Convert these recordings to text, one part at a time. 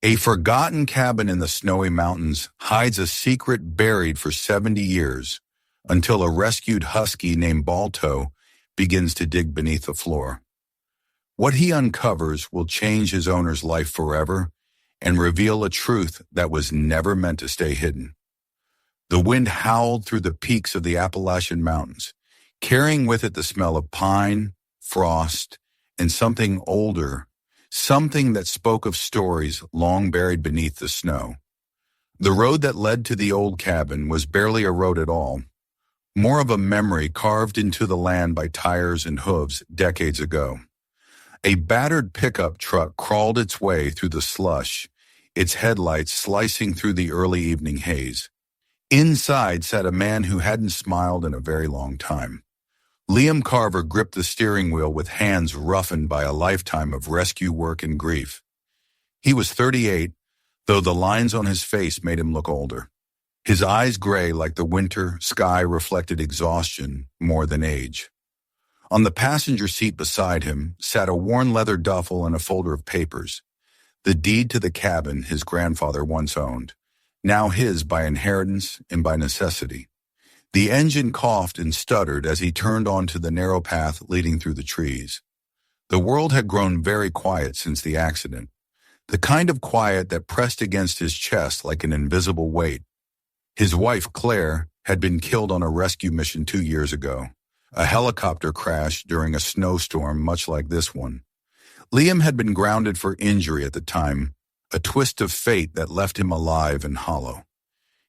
A forgotten cabin in the snowy mountains hides a secret buried for 70 years until a rescued husky named Balto begins to dig beneath the floor. What he uncovers will change his owner's life forever and reveal a truth that was never meant to stay hidden. The wind howled through the peaks of the Appalachian Mountains, carrying with it the smell of pine, frost, and something older, something that spoke of stories long buried beneath the snow. The road that led to the old cabin was barely a road at all, more of a memory carved into the land by tires and hooves decades ago. A battered pickup truck crawled its way through the slush, its headlights slicing through the early evening haze. Inside sat a man who hadn't smiled in a very long time. Liam Carver gripped the steering wheel with hands roughened by a lifetime of rescue work and grief. He was 38, though the lines on his face made him look older. His eyes gray like the winter sky reflected exhaustion more than age. On the passenger seat beside him sat a worn leather duffel and a folder of papers, the deed to the cabin his grandfather once owned, now his by inheritance and by necessity. The engine coughed and stuttered as he turned onto the narrow path leading through the trees. The world had grown very quiet since the accident, the kind of quiet that pressed against his chest like an invisible weight. His wife, Claire, had been killed on a rescue mission 2 years ago, a helicopter crash during a snowstorm much like this one. Liam had been grounded for injury at the time, a twist of fate that left him alive and hollow.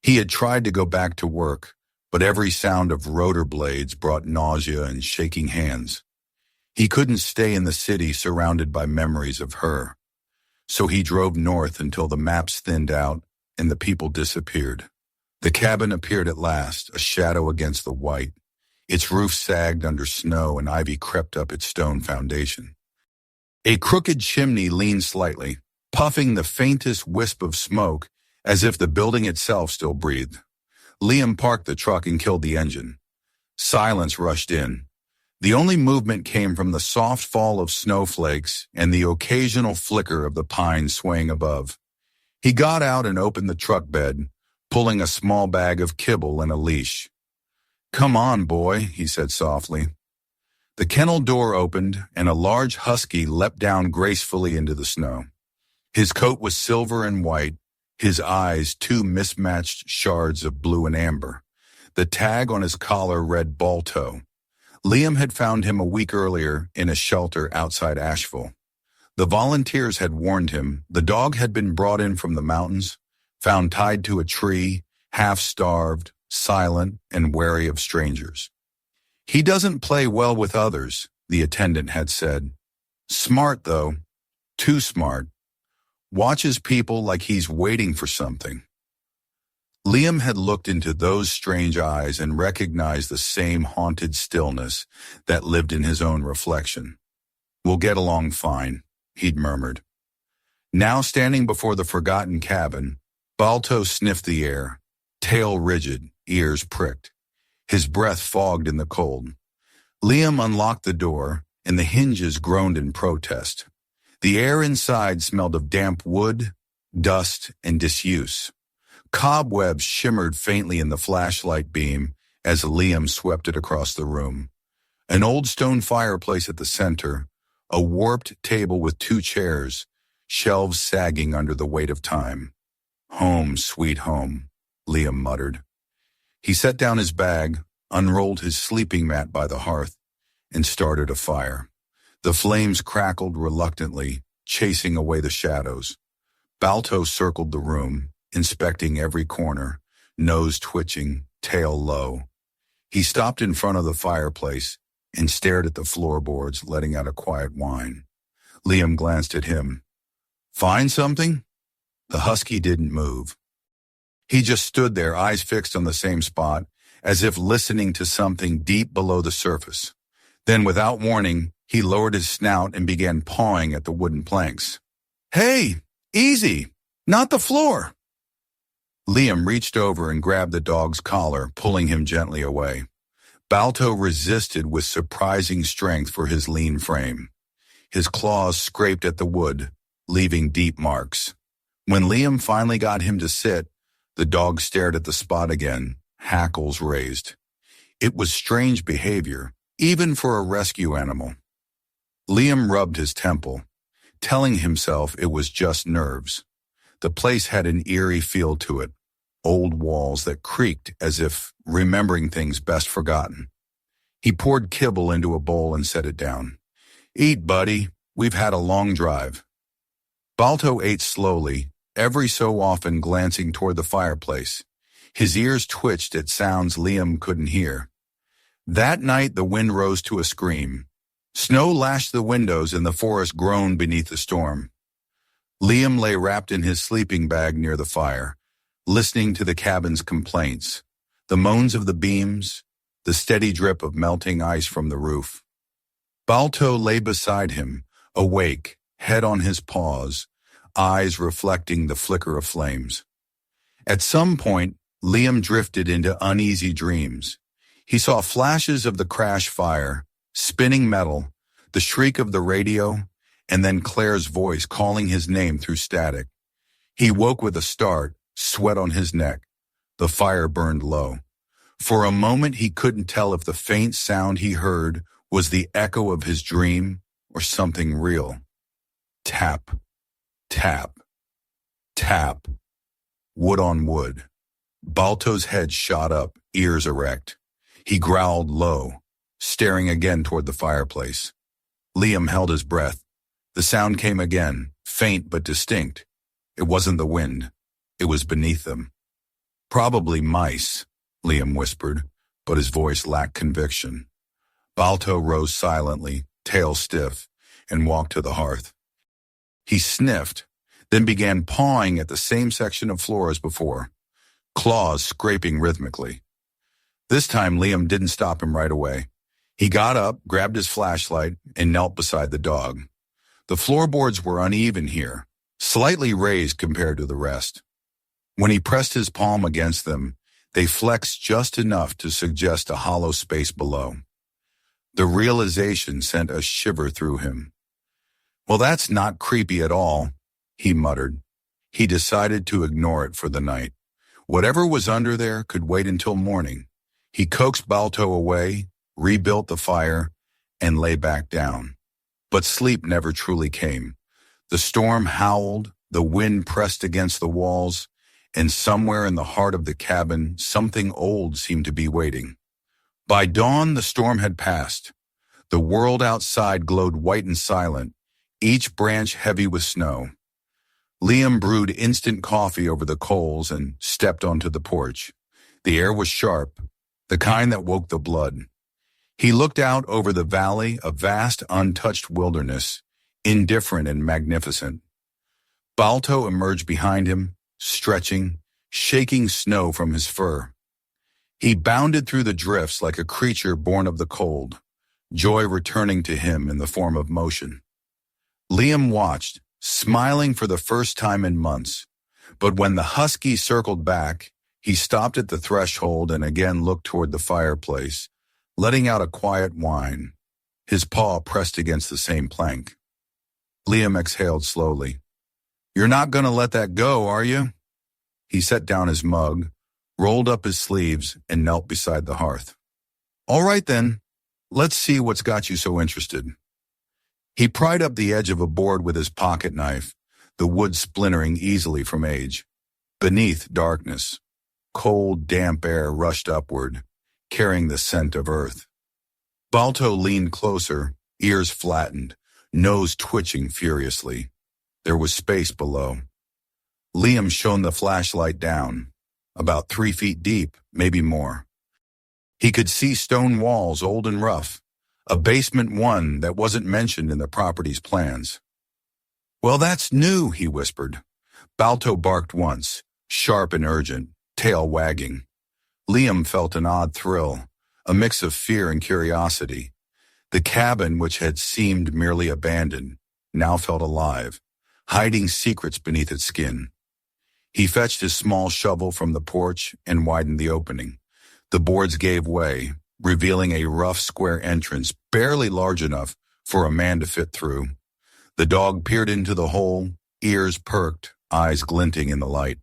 He had tried to go back to work, but every sound of rotor blades brought nausea and shaking hands. He couldn't stay in the city surrounded by memories of her. So he drove north until the maps thinned out and the people disappeared. The cabin appeared at last, a shadow against the white. Its roof sagged under snow and ivy crept up its stone foundation. A crooked chimney leaned slightly, puffing the faintest wisp of smoke as if the building itself still breathed. Liam parked the truck and killed the engine. Silence rushed in. The only movement came from the soft fall of snowflakes and the occasional flicker of the pines swaying above. He got out and opened the truck bed, pulling a small bag of kibble and a leash. "Come on, boy," he said softly. The kennel door opened and a large husky leapt down gracefully into the snow. His coat was silver and white, his eyes two mismatched shards of blue and amber. The tag on his collar read Balto. Liam had found him a week earlier in a shelter outside Asheville. The volunteers had warned him the dog had been brought in from the mountains, found tied to a tree, half-starved, silent, and wary of strangers. "He doesn't play well with others," the attendant had said. "Smart, though. Too smart. Watches people like he's waiting for something." Liam had looked into those strange eyes and recognized the same haunted stillness that lived in his own reflection. "We'll get along fine," he'd murmured. Now standing before the forgotten cabin, Balto sniffed the air, tail rigid, ears pricked. His breath fogged in the cold. Liam unlocked the door, and the hinges groaned in protest. The air inside smelled of damp wood, dust, and disuse. Cobwebs shimmered faintly in the flashlight beam as Liam swept it across the room. An old stone fireplace at the center, a warped table with 2 chairs, shelves sagging under the weight of time. "Home, sweet home," Liam muttered. He set down his bag, unrolled his sleeping mat by the hearth, and started a fire. The flames crackled reluctantly, chasing away the shadows. Balto circled the room, inspecting every corner, nose twitching, tail low. He stopped in front of the fireplace and stared at the floorboards, letting out a quiet whine. Liam glanced at him. "Find something?" The husky didn't move. He just stood there, eyes fixed on the same spot, as if listening to something deep below the surface. Then, without warning, he lowered his snout and began pawing at the wooden planks. "Hey, easy, not the floor." Liam reached over and grabbed the dog's collar, pulling him gently away. Balto resisted with surprising strength for his lean frame. His claws scraped at the wood, leaving deep marks. When Liam finally got him to sit, the dog stared at the spot again, hackles raised. It was strange behavior, even for a rescue animal. Liam rubbed his temple, telling himself it was just nerves. The place had an eerie feel to it, old walls that creaked as if remembering things best forgotten. He poured kibble into a bowl and set it down. "Eat, buddy. We've had a long drive." Balto ate slowly, every so often glancing toward the fireplace. His ears twitched at sounds Liam couldn't hear. That night the wind rose to a scream. Snow lashed the windows and the forest groaned beneath the storm. Liam lay wrapped in his sleeping bag near the fire, listening to the cabin's complaints, the moans of the beams, the steady drip of melting ice from the roof. Balto lay beside him, awake, head on his paws, eyes reflecting the flicker of flames. At some point, Liam drifted into uneasy dreams. He saw flashes of the crash fire, spinning metal, the shriek of the radio, and then Claire's voice calling his name through static. He woke with a start, sweat on his neck. The fire burned low. For a moment he couldn't tell if the faint sound he heard was the echo of his dream or something real. Tap, tap, tap. Wood on wood. Balto's head shot up, ears erect. He growled low, staring again toward the fireplace. Liam held his breath. The sound came again, faint but distinct. It wasn't the wind. It was beneath them. "Probably mice," Liam whispered, but his voice lacked conviction. Balto rose silently, tail stiff, and walked to the hearth. He sniffed, then began pawing at the same section of floor as before, claws scraping rhythmically. This time Liam didn't stop him right away. He got up, grabbed his flashlight, and knelt beside the dog. The floorboards were uneven here, slightly raised compared to the rest. When he pressed his palm against them, they flexed just enough to suggest a hollow space below. The realization sent a shiver through him. "Well, that's not creepy at all," he muttered. He decided to ignore it for the night. Whatever was under there could wait until morning. He coaxed Balto away, rebuilt the fire, and lay back down. But sleep never truly came. The storm howled, the wind pressed against the walls, and somewhere in the heart of the cabin, something old seemed to be waiting. By dawn, the storm had passed. The world outside glowed white and silent, each branch heavy with snow. Liam brewed instant coffee over the coals and stepped onto the porch. The air was sharp, the kind that woke the blood. He looked out over the valley, a vast, untouched wilderness, indifferent and magnificent. Balto emerged behind him, stretching, shaking snow from his fur. He bounded through the drifts like a creature born of the cold, joy returning to him in the form of motion. Liam watched, smiling for the first time in months. But when the husky circled back, he stopped at the threshold and again looked toward the fireplace, letting out a quiet whine. His paw pressed against the same plank. Liam exhaled slowly. "You're not going to let that go, are you?" He set down his mug, rolled up his sleeves, and knelt beside the hearth. "All right then, let's see what's got you so interested." He pried up the edge of a board with his pocket knife, the wood splintering easily from age. Beneath, darkness. Cold, damp air rushed upward, carrying the scent of earth. Balto leaned closer, ears flattened, nose twitching furiously. There was space below. Liam shone the flashlight down, about 3 feet deep, maybe more. He could see stone walls, old and rough, a basement one that wasn't mentioned in the property's plans. "Well, that's new," he whispered. Balto barked once, sharp and urgent, tail wagging. Liam felt an odd thrill, a mix of fear and curiosity. The cabin, which had seemed merely abandoned, now felt alive, hiding secrets beneath its skin. He fetched his small shovel from the porch and widened the opening. The boards gave way, revealing a rough square entrance barely large enough for a man to fit through. The dog peered into the hole, ears perked, eyes glinting in the light.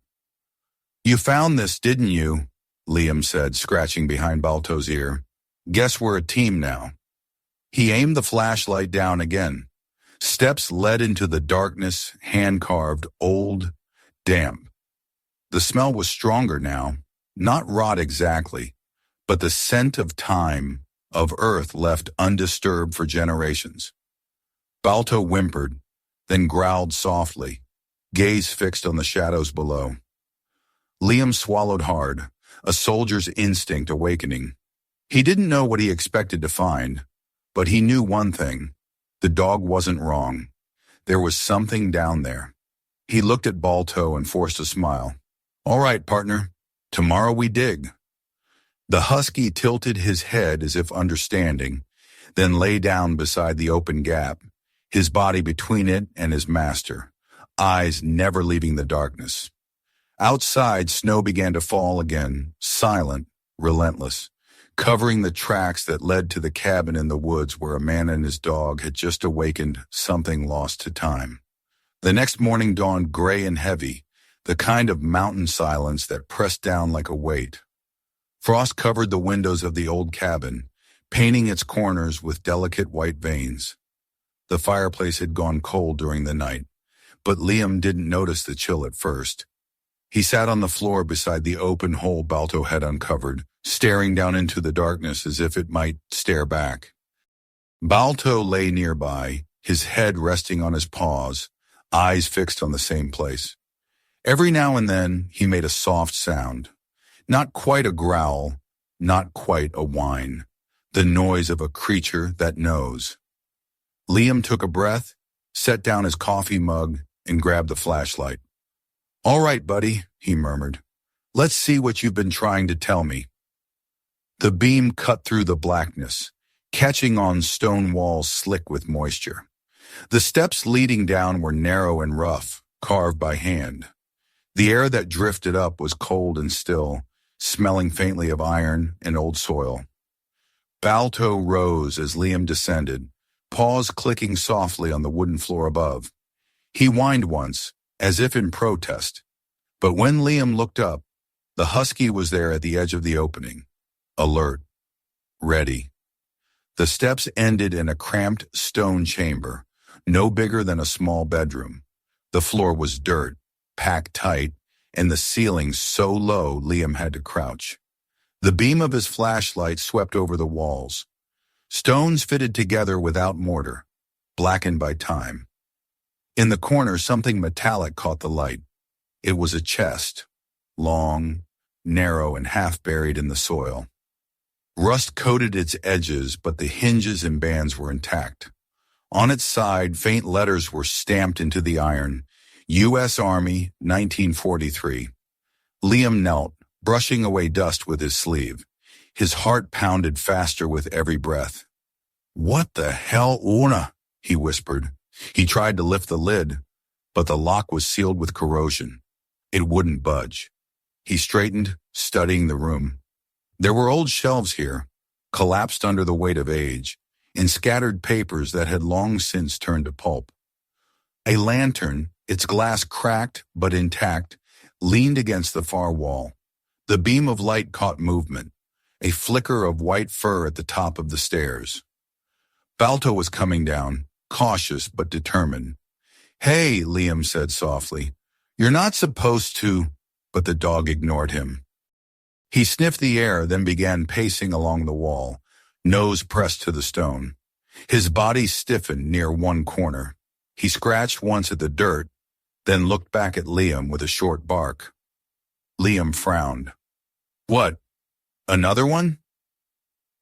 "You found this, didn't you?" Liam said, scratching behind Balto's ear. "Guess we're a team now." He aimed the flashlight down again. Steps led into the darkness, hand-carved, old, damp. The smell was stronger now, not rot exactly, but the scent of time, of earth left undisturbed for generations. Balto whimpered, then growled softly, gaze fixed on the shadows below. Liam swallowed hard, a soldier's instinct awakening. He didn't know what he expected to find, but he knew one thing. The dog wasn't wrong. There was something down there. He looked at Balto and forced a smile. "All right, partner. Tomorrow we dig." The husky tilted his head as if understanding, then lay down beside the open gap, his body between it and his master, eyes never leaving the darkness. Outside, snow began to fall again, silent, relentless, covering the tracks that led to the cabin in the woods where a man and his dog had just awakened something lost to time. The next morning dawned gray and heavy, the kind of mountain silence that pressed down like a weight. Frost covered the windows of the old cabin, painting its corners with delicate white veins. The fireplace had gone cold during the night, but Liam didn't notice the chill at first. He sat on the floor beside the open hole Balto had uncovered, staring down into the darkness as if it might stare back. Balto lay nearby, his head resting on his paws, eyes fixed on the same place. Every now and then, he made a soft sound. Not quite a growl, not quite a whine. The noise of a creature that knows. Liam took a breath, set down his coffee mug, and grabbed the flashlight. "All right, buddy," he murmured. "Let's see what you've been trying to tell me." The beam cut through the blackness, catching on stone walls slick with moisture. The steps leading down were narrow and rough, carved by hand. The air that drifted up was cold and still, smelling faintly of iron and old soil. Balto rose as Liam descended, paws clicking softly on the wooden floor above. He whined once, as if in protest. But when Liam looked up, the husky was there at the edge of the opening, alert, ready. The steps ended in a cramped stone chamber, no bigger than a small bedroom. The floor was dirt, packed tight, and the ceiling so low Liam had to crouch. The beam of his flashlight swept over the walls. Stones fitted together without mortar, blackened by time. In the corner, something metallic caught the light. It was a chest, long, narrow, and half buried in the soil. Rust coated its edges, but the hinges and bands were intact. On its side, faint letters were stamped into the iron. U.S. Army, 1943. Liam knelt, brushing away dust with his sleeve. His heart pounded faster with every breath. "What the hell, Una?" he whispered. He tried to lift the lid, but the lock was sealed with corrosion. It wouldn't budge. He straightened, studying the room. There were old shelves here, collapsed under the weight of age, and scattered papers that had long since turned to pulp. A lantern, its glass cracked but intact, leaned against the far wall. The beam of light caught movement, a flicker of white fur at the top of the stairs. Balto was coming down, cautious but determined. "Hey," Liam said softly, "you're not supposed to," but the dog ignored him. He sniffed the air, then began pacing along the wall, nose pressed to the stone. His body stiffened near one corner. He scratched once at the dirt, then looked back at Liam with a short bark. Liam frowned. "What? Another one?"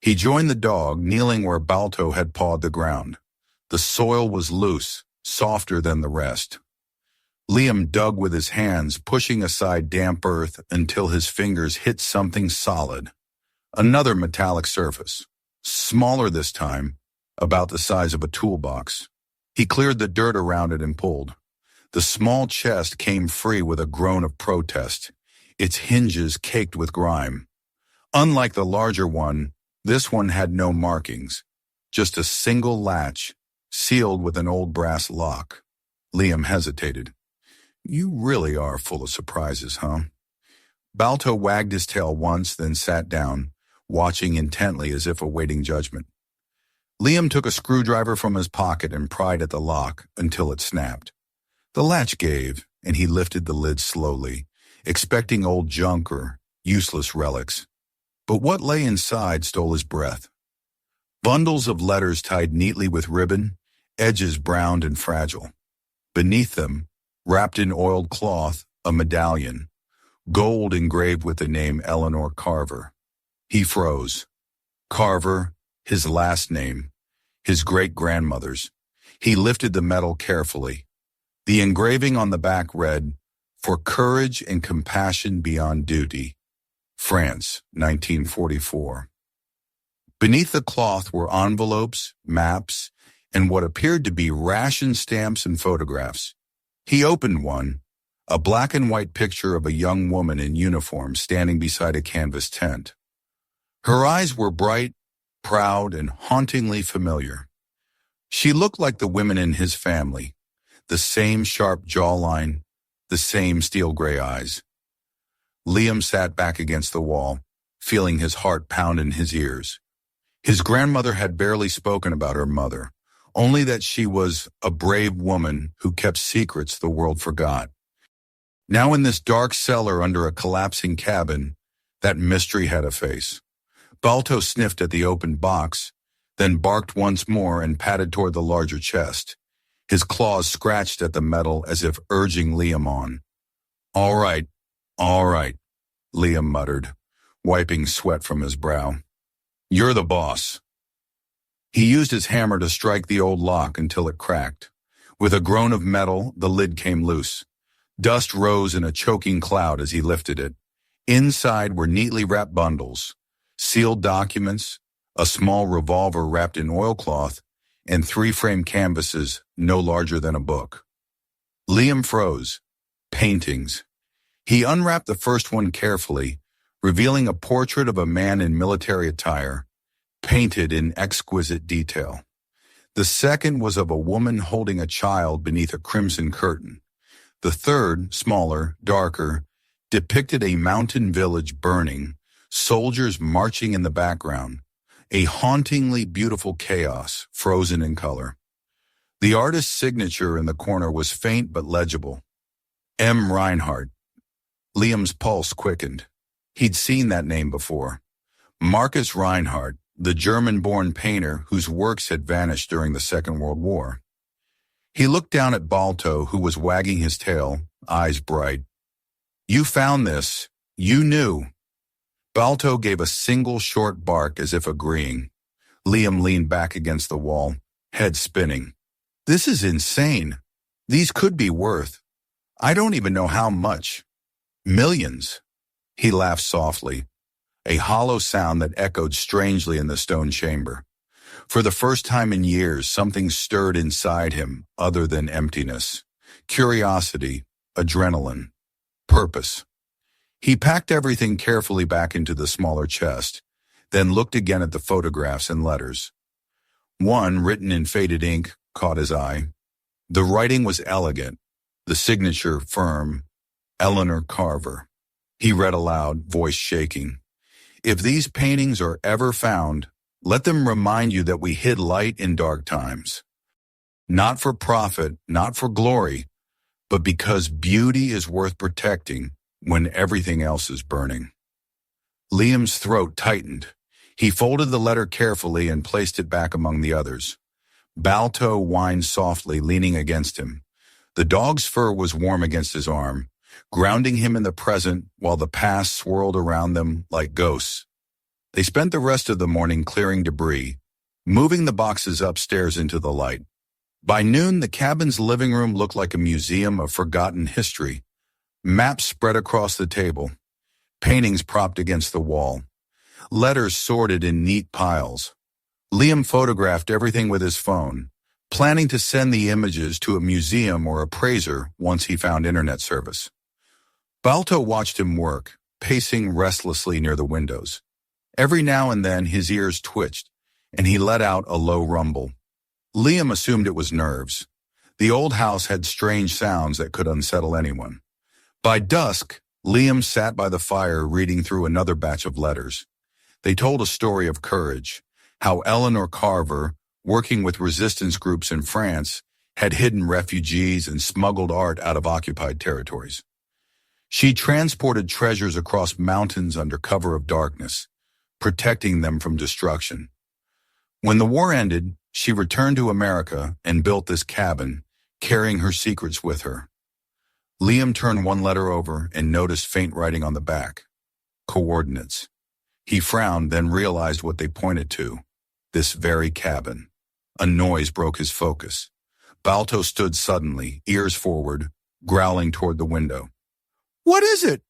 He joined the dog, kneeling where Balto had pawed the ground. The soil was loose, softer than the rest. Liam dug with his hands, pushing aside damp earth until his fingers hit something solid. Another metallic surface, smaller this time, about the size of a toolbox. He cleared the dirt around it and pulled. The small chest came free with a groan of protest, its hinges caked with grime. Unlike the larger one, this one had no markings, just a single latch, sealed with an old brass lock. Liam hesitated. You really are full of surprises, huh? Balto wagged his tail once, then sat down, watching intently as if awaiting judgment. Liam took a screwdriver from his pocket and pried at the lock until it snapped. The latch gave, and he lifted the lid slowly, expecting old junk or useless relics. But what lay inside stole his breath. Bundles of letters tied neatly with ribbon, edges browned and fragile. Beneath them, wrapped in oiled cloth, a medallion, gold engraved with the name Eleanor Carver. He froze. Carver, his last name, his great-grandmother's. He lifted the medal carefully. The engraving on the back read, "For courage and compassion beyond duty, France, 1944. Beneath the cloth were envelopes, maps, and what appeared to be ration stamps and photographs. He opened one, a black and white picture of a young woman in uniform standing beside a canvas tent. Her eyes were bright, proud, and hauntingly familiar. She looked like the women in his family, the same sharp jawline, the same steel-gray eyes. Liam sat back against the wall, feeling his heart pound in his ears. His grandmother had barely spoken about her mother, only that she was a brave woman who kept secrets the world forgot. Now in this dark cellar under a collapsing cabin, that mystery had a face. Balto sniffed at the open box, then barked once more and padded toward the larger chest. His claws scratched at the metal as if urging Liam on. All right, Liam muttered, wiping sweat from his brow. You're the boss. He used his hammer to strike the old lock until it cracked. With a groan of metal, the lid came loose. Dust rose in a choking cloud as he lifted it. Inside were neatly wrapped bundles, sealed documents, a small revolver wrapped in oilcloth, and 3 framed canvases no larger than a book. Liam froze. Paintings. He unwrapped the first one carefully, revealing a portrait of a man in military attire, painted in exquisite detail. The second was of a woman holding a child beneath a crimson curtain. The third, smaller, darker, depicted a mountain village burning, soldiers marching in the background, a hauntingly beautiful chaos, frozen in color. The artist's signature in the corner was faint but legible. M. Reinhardt. Liam's pulse quickened. He'd seen that name before. Marcus Reinhardt, the German-born painter whose works had vanished during the Second World War. He looked down at Balto, who was wagging his tail, eyes bright. You found this. You knew. Balto gave a single short bark as if agreeing. Liam leaned back against the wall, head spinning. This is insane. These could be worth. I don't even know how much. Millions. He laughed softly, a hollow sound that echoed strangely in the stone chamber. For the first time in years, something stirred inside him other than emptiness. Curiosity, adrenaline, purpose. He packed everything carefully back into the smaller chest, then looked again at the photographs and letters. One, written in faded ink, caught his eye. The writing was elegant, the signature firm, Eleanor Carver. He read aloud, voice shaking. If these paintings are ever found, let them remind you that we hid light in dark times. Not for profit, not for glory, but because beauty is worth protecting when everything else is burning. Liam's throat tightened. He folded the letter carefully and placed it back among the others. Balto whined softly, leaning against him. The dog's fur was warm against his arm, grounding him in the present while the past swirled around them like ghosts. They spent the rest of the morning clearing debris, moving the boxes upstairs into the light. By noon, the cabin's living room looked like a museum of forgotten history. Maps spread across the table, paintings propped against the wall, letters sorted in neat piles. Liam photographed everything with his phone, planning to send the images to a museum or appraiser once he found internet service. Balto watched him work, pacing restlessly near the windows. Every now and then his ears twitched, and he let out a low rumble. Liam assumed it was nerves. The old house had strange sounds that could unsettle anyone. By dusk, Liam sat by the fire reading through another batch of letters. They told a story of courage, how Eleanor Carver, working with resistance groups in France, had hidden refugees and smuggled art out of occupied territories. She transported treasures across mountains under cover of darkness, protecting them from destruction. When the war ended, she returned to America and built this cabin, carrying her secrets with her. Liam turned one letter over and noticed faint writing on the back. Coordinates. He frowned, then realized what they pointed to. This very cabin. A noise broke his focus. Balto stood suddenly, ears forward, growling toward the window. "What is it?"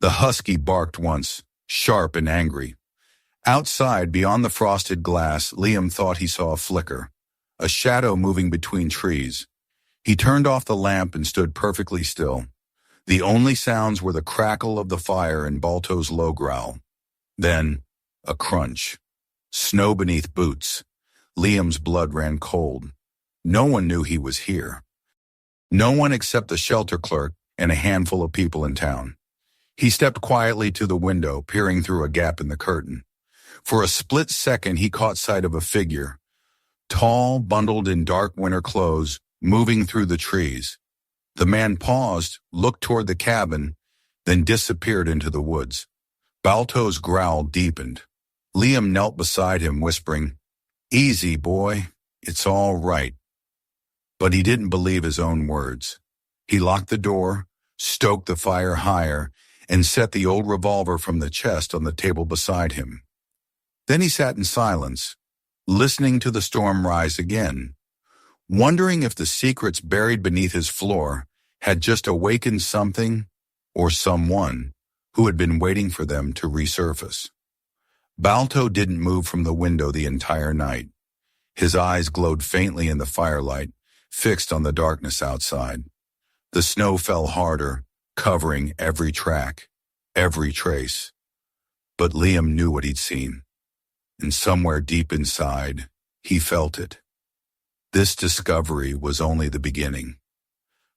The husky barked once, sharp and angry. Outside, beyond the frosted glass, Liam thought he saw a flicker, a shadow moving between trees. He turned off the lamp and stood perfectly still. The only sounds were the crackle of the fire and Balto's low growl. Then, a crunch. Snow beneath boots. Liam's blood ran cold. No one knew he was here. No one except the shelter clerk and a handful of people in town. He stepped quietly to the window, peering through a gap in the curtain. For a split second, he caught sight of a figure, tall, bundled in dark winter clothes, moving through the trees. The man paused, looked toward the cabin, then disappeared into the woods. Balto's growl deepened. Liam knelt beside him, whispering, "Easy, boy. It's all right." But he didn't believe his own words. He locked the door, stoked the fire higher, and set the old revolver from the chest on the table beside him. Then he sat in silence, listening to the storm rise again, wondering if the secrets buried beneath his floor had just awakened something or someone who had been waiting for them to resurface. Balto didn't move from the window the entire night. His eyes glowed faintly in the firelight, fixed on the darkness outside. The snow fell harder, covering every track, every trace. But Liam knew what he'd seen. And somewhere deep inside, he felt it. This discovery was only the beginning.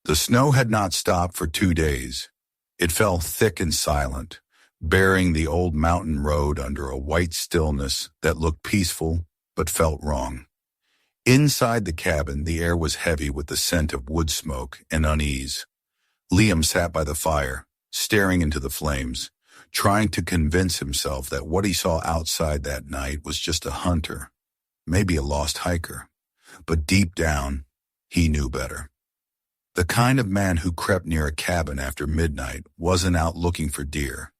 The snow had not stopped for 2 days. It fell thick and silent, burying the old mountain road under a white stillness that looked peaceful but felt wrong. Inside the cabin, the air was heavy with the scent of wood smoke and unease. Liam sat by the fire, staring into the flames, trying to convince himself that what he saw outside that night was just a hunter, maybe a lost hiker. But deep down, he knew better. The kind of man who crept near a cabin after midnight wasn't out looking for deer.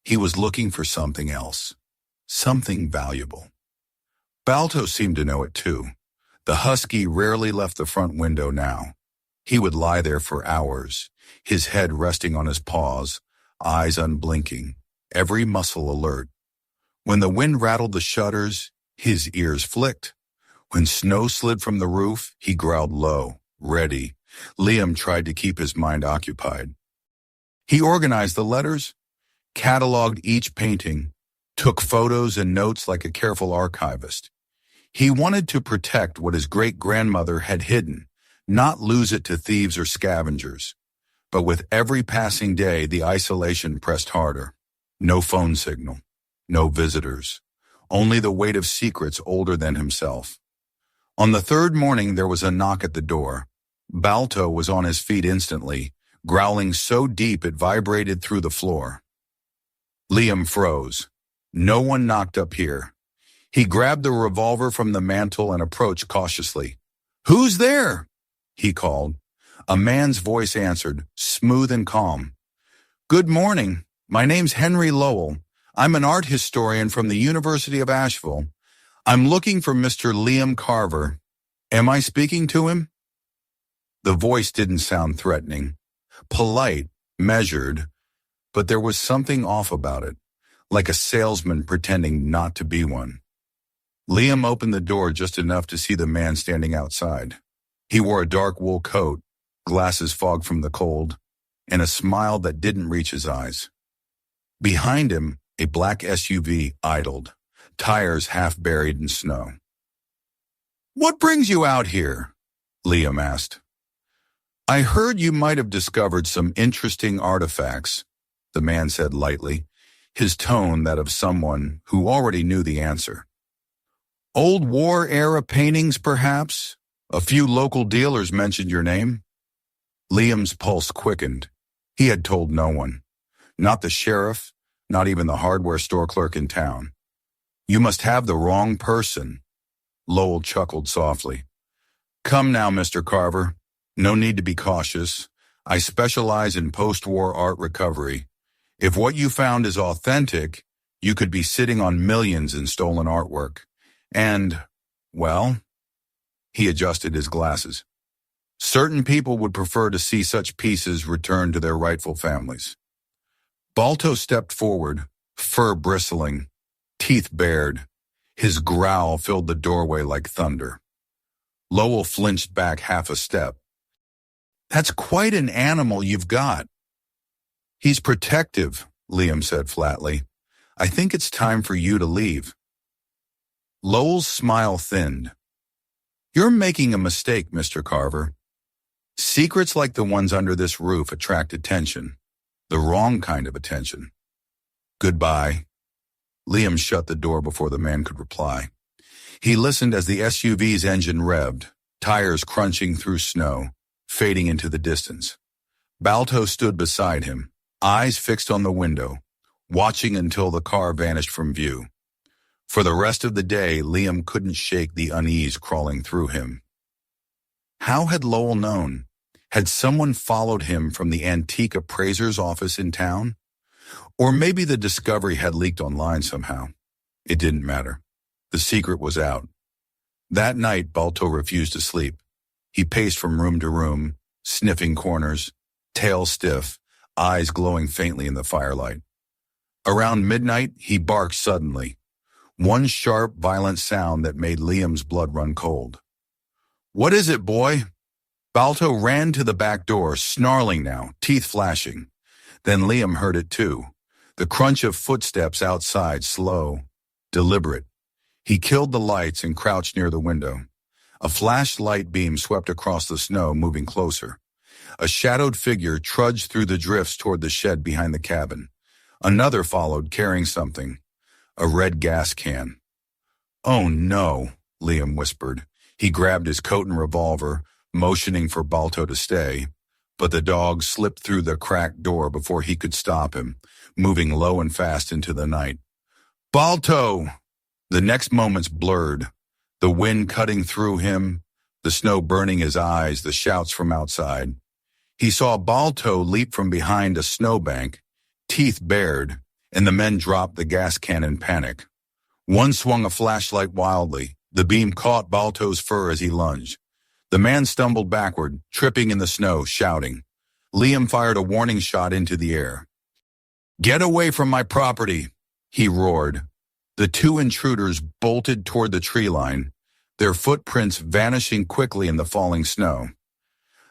He was looking for something else, something valuable. Balto seemed to know it too. The husky rarely left the front window now. He would lie there for hours, his head resting on his paws, eyes unblinking, every muscle alert. When the wind rattled the shutters, his ears flicked. When snow slid from the roof, he growled low, ready. Liam tried to keep his mind occupied. He organized the letters, cataloged each painting, took photos and notes like a careful archivist. He wanted to protect what his great-grandmother had hidden, not lose it to thieves or scavengers. But with every passing day, the isolation pressed harder. No phone signal, no visitors, only the weight of secrets older than himself. On the third morning, there was a knock at the door. Balto was on his feet instantly, growling so deep it vibrated through the floor. Liam froze. No one knocked up here. He grabbed the revolver from the mantel and approached cautiously. "Who's there?" he called. A man's voice answered, smooth and calm. "Good morning. My name's Henry Lowell. I'm an art historian from the University of Asheville. I'm looking for Mr. Liam Carver. Am I speaking to him?" The voice didn't sound threatening. Polite, measured, but there was something off about it, like a salesman pretending not to be one. Liam opened the door just enough to see the man standing outside. He wore a dark wool coat, glasses fogged from the cold, and a smile that didn't reach his eyes. Behind him, a black SUV idled, tires half buried in snow. "What brings you out here?" Liam asked. I heard you might have discovered some interesting artifacts, the man said lightly, his tone that of someone who already knew the answer. Old war-era paintings, perhaps? A few local dealers mentioned your name. Liam's pulse quickened. He had told no one. Not the sheriff, not even the hardware store clerk in town. You must have the wrong person. Lowell chuckled softly. Come now, Mr. Carver. No need to be cautious. I specialize in post-war art recovery. If what you found is authentic, you could be sitting on millions in stolen artwork. And, well, he adjusted his glasses. Certain people would prefer to see such pieces returned to their rightful families. Balto stepped forward, fur bristling, teeth bared. His growl filled the doorway like thunder. Lowell flinched back half a step. That's quite an animal you've got. He's protective, Liam said flatly. I think it's time for you to leave. Lowell's smile thinned. You're making a mistake, Mr. Carver. Secrets like the ones under this roof attract attention. The wrong kind of attention. Goodbye. Liam shut the door before the man could reply. He listened as the SUV's engine revved, tires crunching through snow, fading into the distance. Balto stood beside him, eyes fixed on the window, watching until the car vanished from view. For the rest of the day, Liam couldn't shake the unease crawling through him. How had Lowell known? Had someone followed him from the antique appraiser's office in town? Or maybe the discovery had leaked online somehow. It didn't matter. The secret was out. That night, Balto refused to sleep. He paced from room to room, sniffing corners, tail stiff, eyes glowing faintly in the firelight. Around midnight, he barked suddenly. One sharp, violent sound that made Liam's blood run cold. What is it, boy? Balto ran to the back door, snarling now, teeth flashing. Then Liam heard it too. The crunch of footsteps outside, slow, deliberate. He killed the lights and crouched near the window. A flashlight beam swept across the snow, moving closer. A shadowed figure trudged through the drifts toward the shed behind the cabin. Another followed, carrying something. A red gas can. Oh no, Liam whispered. He grabbed his coat and revolver, motioning for Balto to stay. But the dog slipped through the cracked door before he could stop him, moving low and fast into the night. Balto! The next moments blurred, the wind cutting through him, the snow burning his eyes, the shouts from outside. He saw Balto leap from behind a snowbank, teeth bared, and the men dropped the gas can in panic. One swung a flashlight wildly. The beam caught Balto's fur as he lunged. The man stumbled backward, tripping in the snow, shouting. Liam fired a warning shot into the air. Get away from my property, he roared. The two intruders bolted toward the tree line, their footprints vanishing quickly in the falling snow.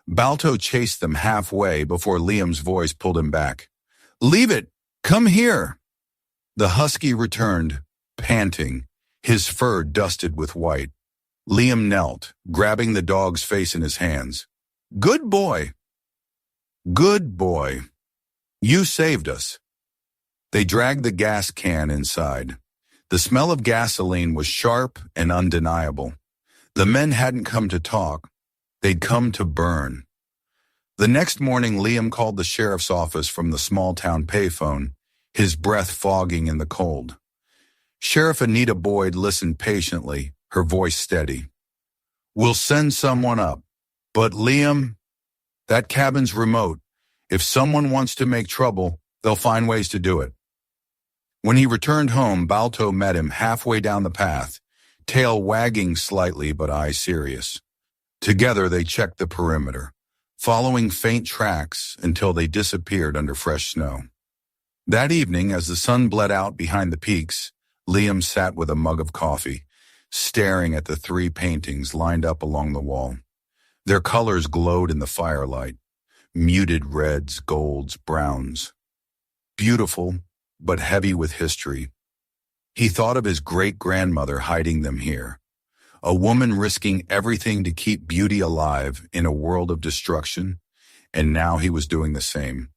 Balto chased them halfway before Liam's voice pulled him back. Leave it! Come here! The husky returned, panting, his fur dusted with white. Liam knelt, grabbing the dog's face in his hands. Good boy! Good boy! You saved us. They dragged the gas can inside. The smell of gasoline was sharp and undeniable. The men hadn't come to talk. They'd come to burn. The next morning, Liam called the sheriff's office from the small-town payphone, his breath fogging in the cold. Sheriff Anita Boyd listened patiently, her voice steady. We'll send someone up. But Liam, that cabin's remote. If someone wants to make trouble, they'll find ways to do it. When he returned home, Balto met him halfway down the path, tail wagging slightly but eyes serious. Together they checked the perimeter, following faint tracks until they disappeared under fresh snow. That evening, as the sun bled out behind the peaks, Liam sat with a mug of coffee, staring at the three paintings lined up along the wall. Their colors glowed in the firelight, muted reds, golds, browns. Beautiful, but heavy with history. He thought of his great-grandmother hiding them here, a woman risking everything to keep beauty alive in a world of destruction, and now he was doing the same,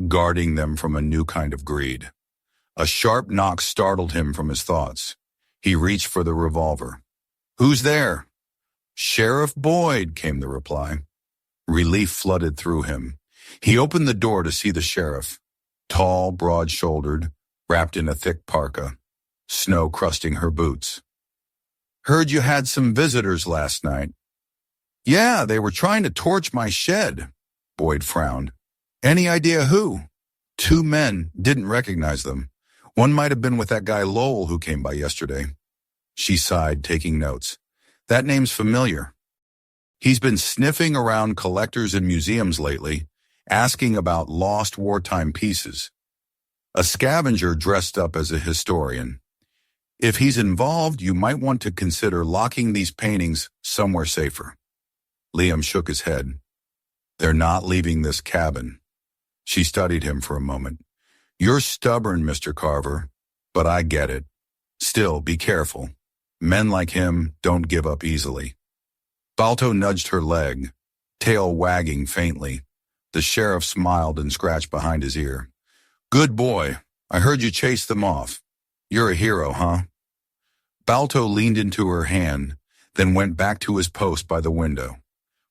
guarding them from a new kind of greed. A sharp knock startled him from his thoughts. He reached for the revolver. "Who's there?" "Sheriff Boyd," came the reply. Relief flooded through him. He opened the door to see the sheriff, tall, broad-shouldered, wrapped in a thick parka, snow crusting her boots. "Heard you had some visitors last night." "Yeah, they were trying to torch my shed." Boyd frowned. "Any idea who?" "Two men, didn't recognize them. One might have been with that guy Lowell who came by yesterday." She sighed, taking notes. "That name's familiar. He's been sniffing around collectors and museums lately, asking about lost wartime pieces. A scavenger dressed up as a historian. If he's involved, you might want to consider locking these paintings somewhere safer." Liam shook his head. "They're not leaving this cabin." She studied him for a moment. "You're stubborn, Mr. Carver, but I get it. Still, be careful. Men like him don't give up easily." Balto nudged her leg, tail wagging faintly. The sheriff smiled and scratched behind his ear. "Good boy. I heard you chase them off. You're a hero, huh?" Balto leaned into her hand, then went back to his post by the window.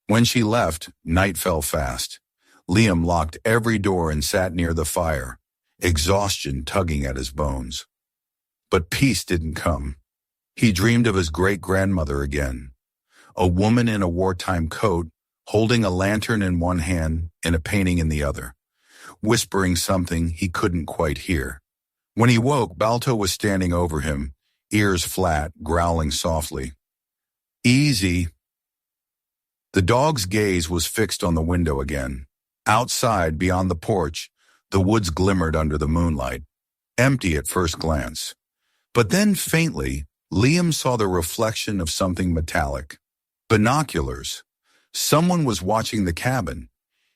When she left, night fell fast. Liam locked every door and sat near the fire, exhaustion tugging at his bones. But peace didn't come. He dreamed of his great-grandmother again, a woman in a wartime coat, holding a lantern in one hand and a painting in the other, whispering something he couldn't quite hear. When he woke, Balto was standing over him, ears flat, growling softly. "Easy." The dog's gaze was fixed on the window again. Outside, beyond the porch, the woods glimmered under the moonlight, empty at first glance. But then, faintly, Liam saw the reflection of something metallic. Binoculars. Someone was watching the cabin.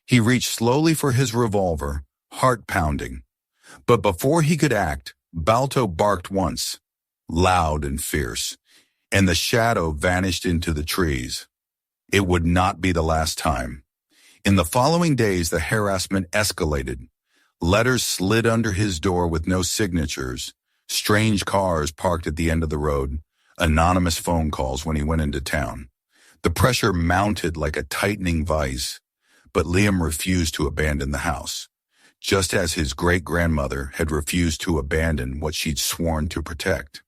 He reached slowly for his revolver, heart pounding. But before he could act, Balto barked once, loud and fierce, and the shadow vanished into the trees. It would not be the last time. In the following days, the harassment escalated. Letters slid under his door with no signatures, strange cars parked at the end of the road, anonymous phone calls when he went into town. The pressure mounted like a tightening vice, but Liam refused to abandon the house, just as his great-grandmother had refused to abandon what she'd sworn to protect.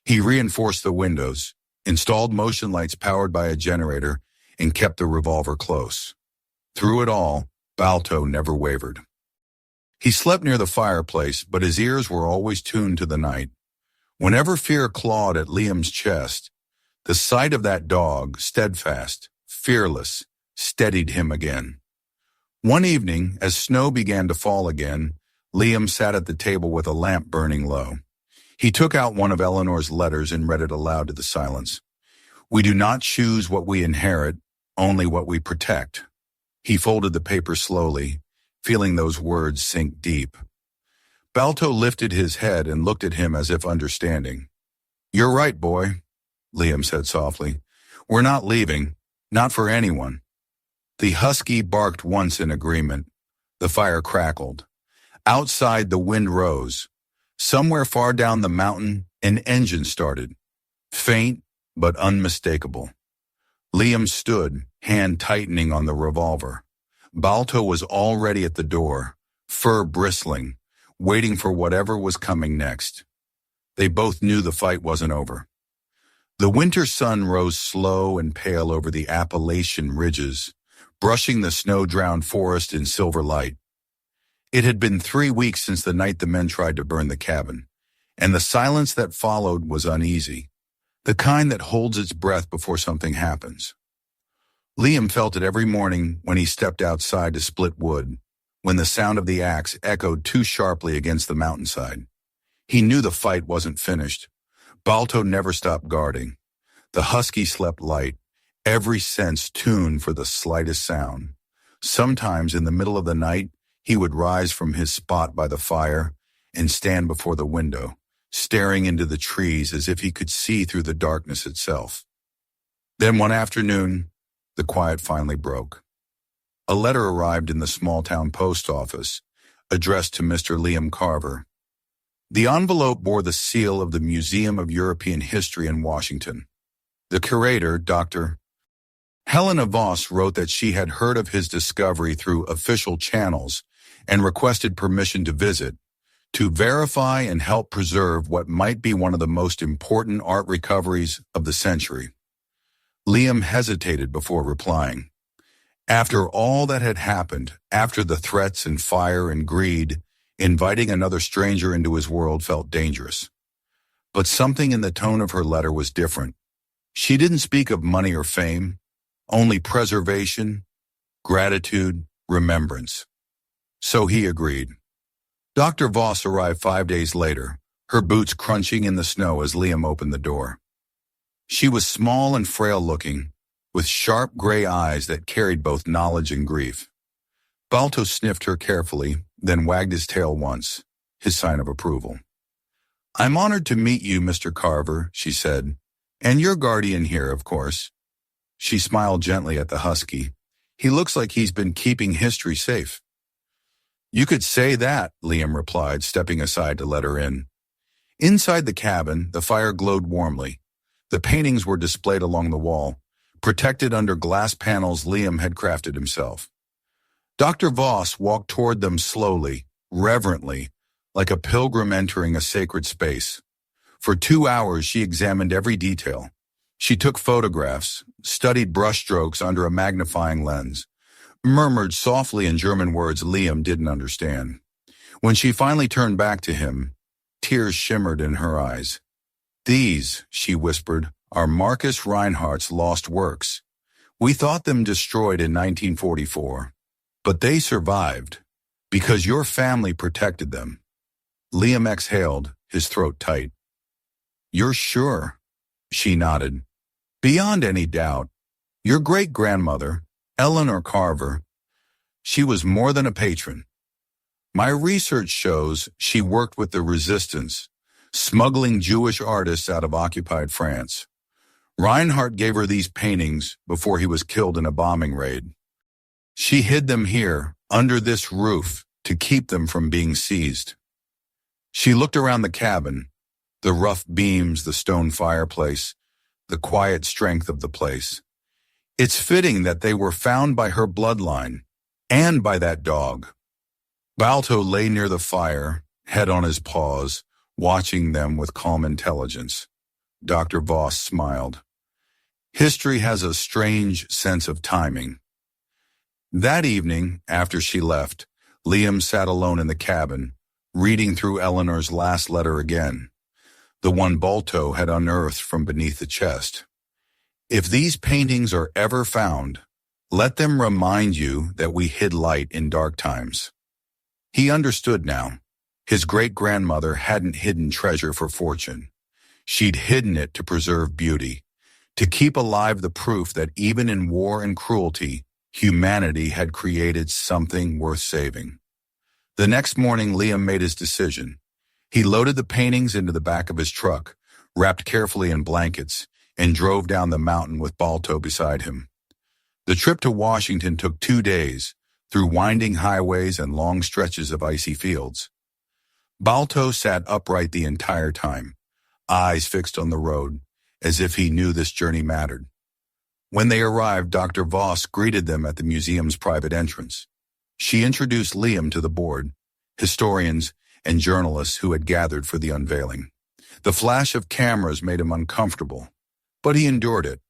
He reinforced the windows, installed motion lights powered by a generator, and kept the revolver close. Through it all, Balto never wavered. He slept near the fireplace, but his ears were always tuned to the night. Whenever fear clawed at Liam's chest, the sight of that dog, steadfast, fearless, steadied him again. One evening, as snow began to fall again, Liam sat at the table with a lamp burning low. He took out one of Eleanor's letters and read it aloud to the silence. "We do not choose what we inherit, only what we protect." He folded the paper slowly, feeling those words sink deep. Balto lifted his head and looked at him as if understanding. "You're right, boy," Liam said softly. "We're not leaving, not for anyone." The husky barked once in agreement. The fire crackled. Outside, the wind rose. Somewhere far down the mountain, an engine started. Faint, but unmistakable. Liam stood, hand tightening on the revolver. Balto was already at the door, fur bristling, waiting for whatever was coming next. They both knew the fight wasn't over. The winter sun rose slow and pale over the Appalachian ridges, brushing the snow-drowned forest in silver light. It had been 3 weeks since the night the men tried to burn the cabin, and the silence that followed was uneasy, the kind that holds its breath before something happens. Liam felt it every morning when he stepped outside to split wood, when the sound of the axe echoed too sharply against the mountainside. He knew the fight wasn't finished. Balto never stopped guarding. The husky slept light, every sense tuned for the slightest sound. Sometimes in the middle of the night, he would rise from his spot by the fire and stand before the window, staring into the trees as if he could see through the darkness itself. Then one afternoon, the quiet finally broke. A letter arrived in the small-town post office, addressed to Mr. Liam Carver. The envelope bore the seal of the Museum of European History in Washington. The curator, Dr. Helena Voss, wrote that she had heard of his discovery through official channels and requested permission to visit, to verify and help preserve what might be one of the most important art recoveries of the century. Liam hesitated before replying. After all that had happened, after the threats and fire and greed, inviting another stranger into his world felt dangerous. But something in the tone of her letter was different. She didn't speak of money or fame, only preservation, gratitude, remembrance. So he agreed. Dr. Voss arrived 5 days later, her boots crunching in the snow as Liam opened the door. She was small and frail-looking, with sharp gray eyes that carried both knowledge and grief. Balto sniffed her carefully, then wagged his tail once, his sign of approval. "I'm honored to meet you, Mr. Carver," she said, "and your guardian here, of course." She smiled gently at the husky. "He looks like he's been keeping history safe." "You could say that," Liam replied, stepping aside to let her in. Inside the cabin, the fire glowed warmly. The paintings were displayed along the wall, protected under glass panels Liam had crafted himself. Dr. Voss walked toward them slowly, reverently, like a pilgrim entering a sacred space. For 2 hours she examined every detail. She took photographs, studied brushstrokes under a magnifying lens, murmured softly in German words Liam didn't understand. When she finally turned back to him, tears shimmered in her eyes. "These," she whispered, "are Marcus Reinhardt's lost works. We thought them destroyed in 1944. But they survived, because your family protected them." Liam exhaled, his throat tight. "You're sure?" She nodded. "Beyond any doubt. Your great-grandmother, Eleanor Carver, she was more than a patron. My research shows she worked with the resistance, smuggling Jewish artists out of occupied France. Reinhardt gave her these paintings before he was killed in a bombing raid. She hid them here, under this roof, to keep them from being seized." She looked around the cabin, the rough beams, the stone fireplace, the quiet strength of the place. "It's fitting that they were found by her bloodline, and by that dog." Balto lay near the fire, head on his paws, watching them with calm intelligence. Dr. Voss smiled. "History has a strange sense of timing." That evening, after she left, Liam sat alone in the cabin, reading through Eleanor's last letter again, the one Balto had unearthed from beneath the chest. "If these paintings are ever found, let them remind you that we hid light in dark times." He understood now. His great-grandmother hadn't hidden treasure for fortune. She'd hidden it to preserve beauty, to keep alive the proof that even in war and cruelty, humanity had created something worth saving. The next morning, Liam made his decision. He loaded the paintings into the back of his truck, wrapped carefully in blankets, and drove down the mountain with Balto beside him. The trip to Washington took 2 days, through winding highways and long stretches of icy fields. Balto sat upright the entire time, eyes fixed on the road, as if he knew this journey mattered. When they arrived, Dr. Voss greeted them at the museum's private entrance. She introduced Liam to the board, historians, and journalists who had gathered for the unveiling. The flash of cameras made him uncomfortable, but he endured it.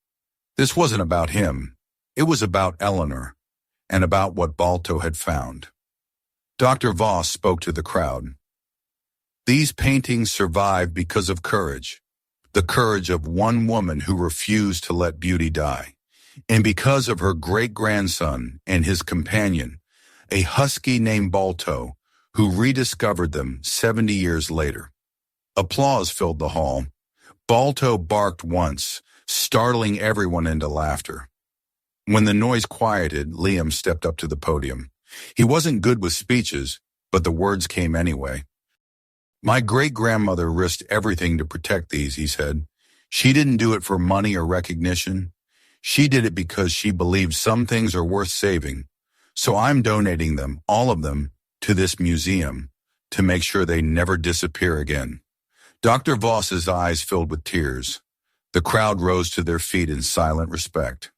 This wasn't about him. It was about Eleanor, and about what Balto had found. Dr. Voss spoke to the crowd. "These paintings survived because of courage. The courage of one woman who refused to let beauty die, and because of her great-grandson and his companion, a husky named Balto, who rediscovered them 70 years later." Applause filled the hall. Balto barked once, startling everyone into laughter. When the noise quieted, Liam stepped up to the podium. He wasn't good with speeches, but the words came anyway. "My great-grandmother risked everything to protect these," he said. "She didn't do it for money or recognition. She did it because she believed some things are worth saving, So I'm donating them, all of them, to this museum to make sure they never disappear again. Dr. Voss's eyes filled with tears. The crowd rose to their feet in silent respect.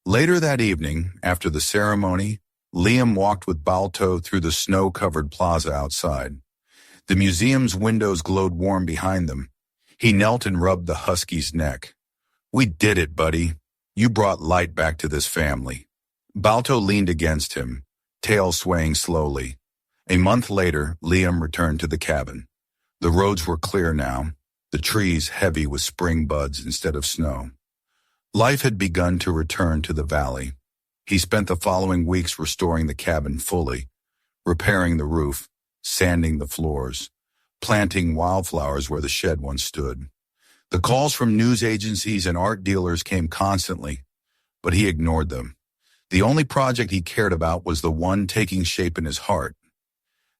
Later that evening, after the ceremony, Liam walked with Balto through the snow-covered plaza outside. The museum's windows glowed warm behind them. He knelt and rubbed the husky's neck. "We did it, buddy. You brought light back to this family." Balto leaned against him, tail swaying slowly. A month later, Liam returned to the cabin. The roads were clear now, the trees heavy with spring buds instead of snow. Life had begun to return to the valley. He spent the following weeks restoring the cabin fully, repairing the roof, sanding the floors, planting wildflowers where the shed once stood. The calls from news agencies and art dealers came constantly, but he ignored them. The only project he cared about was the one taking shape in his heart.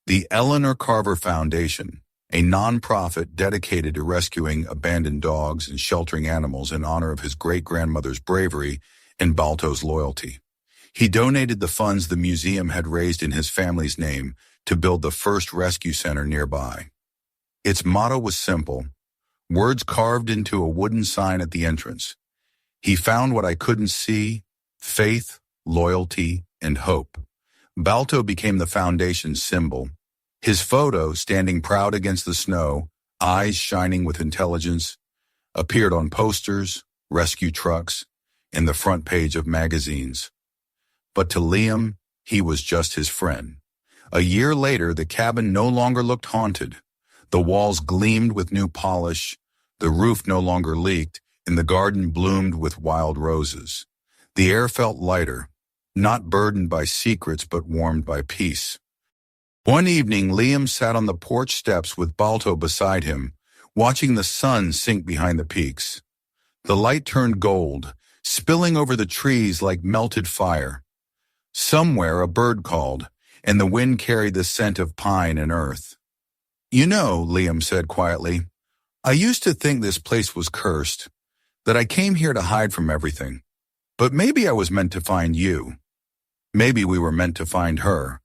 The Eleanor Carver Foundation, a nonprofit dedicated to rescuing abandoned dogs and sheltering animals in honor of his great-grandmother's bravery and Balto's loyalty. He donated the funds the museum had raised in his family's name to build the first rescue center nearby. Its motto was simple, words carved into a wooden sign at the entrance. "He found what I couldn't see, faith, loyalty, and hope." Balto became the foundation's symbol. His photo, standing proud against the snow, eyes shining with intelligence, appeared on posters, rescue trucks, and the front page of magazines. But to Liam, he was just his friend. A year later, the cabin no longer looked haunted. The walls gleamed with new polish, the roof no longer leaked, and the garden bloomed with wild roses. The air felt lighter, not burdened by secrets but warmed by peace. One evening, Liam sat on the porch steps with Balto beside him, watching the sun sink behind the peaks. The light turned gold, spilling over the trees like melted fire. Somewhere a bird called, and the wind carried the scent of pine and earth. "You know," Liam said quietly, "I used to think this place was cursed, that I came here to hide from everything. But maybe I was meant to find you. Maybe we were meant to find her."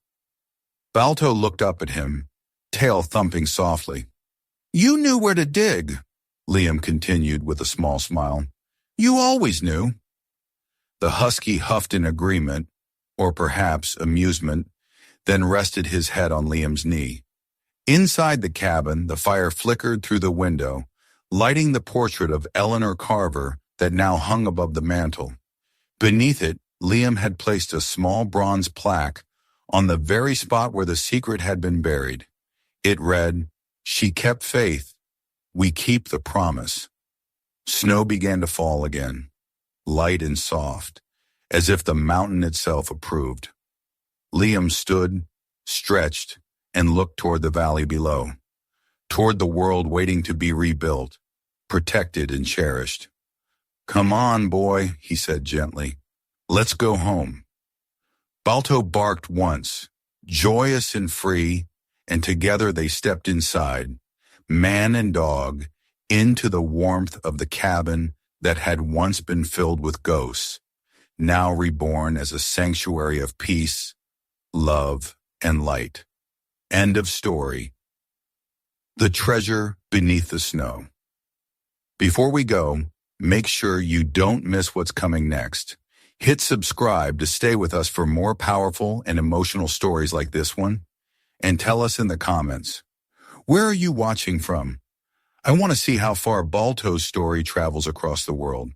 Balto looked up at him, tail thumping softly. "You knew where to dig," Liam continued with a small smile. "You always knew." The husky huffed in agreement, or perhaps amusement, then rested his head on Liam's knee. Inside the cabin, the fire flickered through the window, lighting the portrait of Eleanor Carver that now hung above the mantel. Beneath it, Liam had placed a small bronze plaque on the very spot where the secret had been buried. It read, "She kept faith. We keep the promise." Snow began to fall again, light and soft, as if the mountain itself approved. Liam stood, stretched, and looked toward the valley below, toward the world waiting to be rebuilt, protected and cherished. "Come on, boy," he said gently. "Let's go home." Balto barked once, joyous and free, and together they stepped inside, man and dog, into the warmth of the cabin that had once been filled with ghosts, now reborn as a sanctuary of peace, love, and light. End of story. The Treasure Beneath the Snow. Before we go, make sure you don't miss what's coming next. Hit subscribe to stay with us for more powerful and emotional stories like this one, and tell us in the comments, where are you watching from? I want to see how far Balto's story travels across the world.